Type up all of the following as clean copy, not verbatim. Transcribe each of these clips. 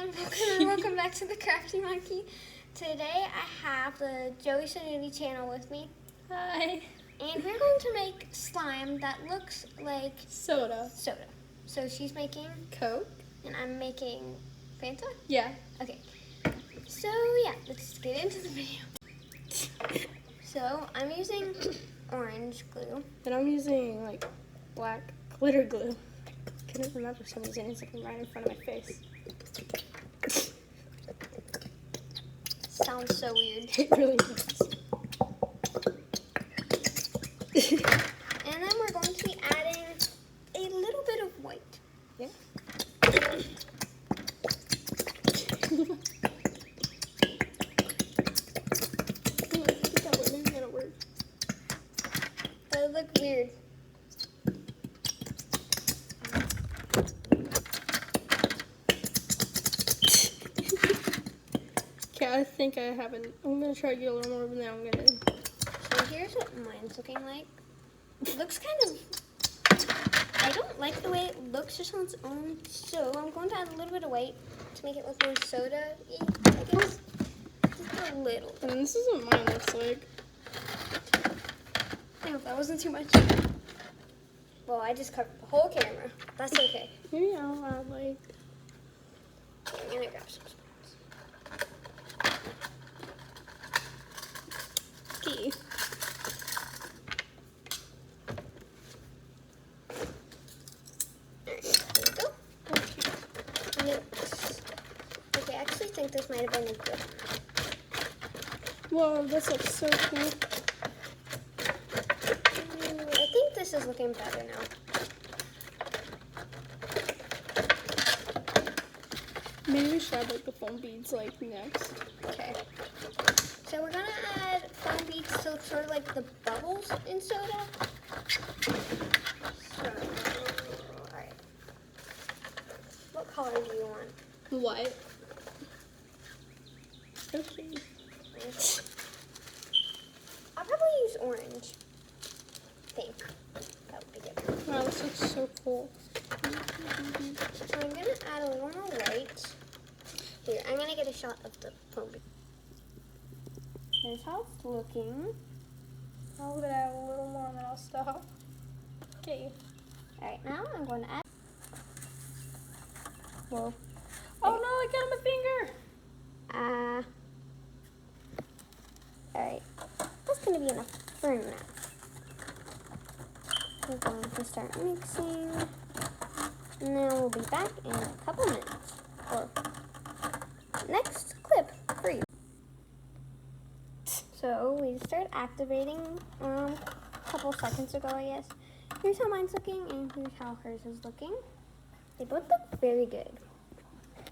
everyone, welcome back to the Crafty Monkey. Today I have the Joey Sannutti channel with me. Hi. And we're going to make slime that looks like Soda. So she's making Coke. And I'm making Fanta? Yeah. Okay. So yeah, let's get into the video. So I'm using orange glue. And I'm using like black glitter glue. I couldn't remember for some reason. It's like right in front of my face. Sounds so weird. It really does. And then we're going to be adding a little bit of white. Yeah. That would look weird. Okay, I think I haven't. I'm gonna try to get a little more, but then I'm gonna. So here's what mine's looking like. It looks kind of, I don't like the way it looks just on its own, so I'm going to add a little bit of white to make it look more soda-y, I guess. Just a little. And this is what mine looks like. I hope that wasn't too much. Well, I just covered the whole camera. That's okay. Maybe I'll add like. I'm gonna grab some spoons. Key. Okay, I actually think this might have been a good. Whoa, this looks so cool. I think this is looking better now. Maybe we should add like the foam beads like next. Okay. So we're gonna add foam beads so it's sort of like the bubbles in soda. So, alright. What color do you want? White. Okay. I'll probably use orange. Pink. That would be good. Wow, this looks so cool. So I'm gonna add a little more white. Here, I'm gonna get a shot of the foam bead. Here's how it's looking. I'll add a little more and then I'll stop. Okay. Alright, now I'm going to add. Whoa. Oh no, I got my finger! Alright. That's going to be enough for now. We're going to start mixing. And then we'll be back in a couple minutes. Or next clip for you. So we started activating a couple seconds ago, I guess. Here's how mine's looking and here's how hers is looking. They both look very good.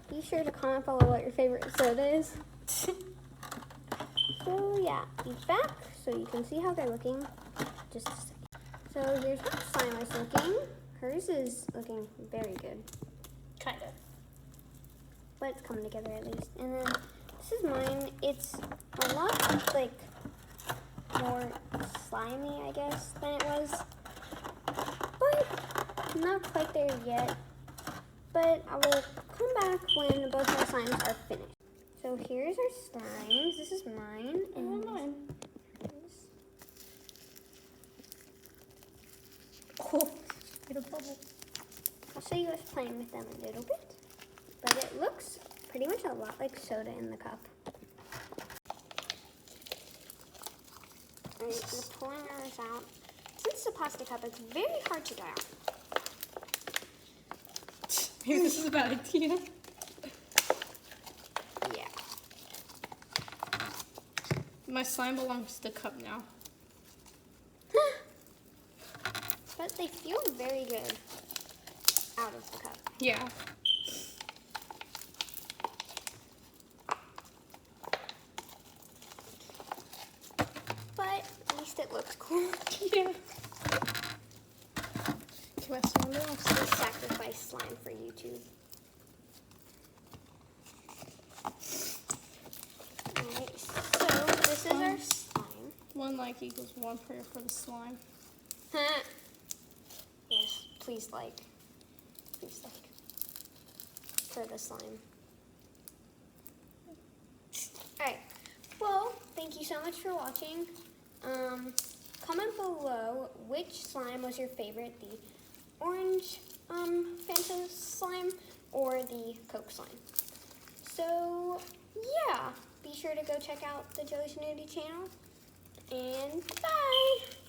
Be sure to comment below what your favorite soda is. So yeah, be back so you can see how they're looking. Just a second. So here's how slime is looking. Hers is looking very good. Kind of. But it's coming together at least. And then this is mine. It's a lot like more slimy, I guess, than it was. But not quite there yet. But I will come back when both my slimes are finished. So here's our slimes. This is mine. And mine. Oh, get a bubble. I'll show you us playing with them a little bit. But it looks pretty much a lot like soda in the cup. Alright, we're pulling ours out. Since it's a plastic cup, it's very hard to dry out. Maybe this is a bad idea. Yeah. My slime belongs to the cup now. But they feel very good out of the cup. Yeah. But at least it looks cool. Yeah. Okay, my slime belongs to We sacrifice slime for YouTube. Alright, so this is our slime. one like equals one prayer for the slime. Yes, please like. For the slime. Well, thank you so much for watching. Comment below which slime was your favorite, the orange Fanta slime or the Coke slime. So, yeah, be sure to go check out the Joey Sannutti channel, and bye!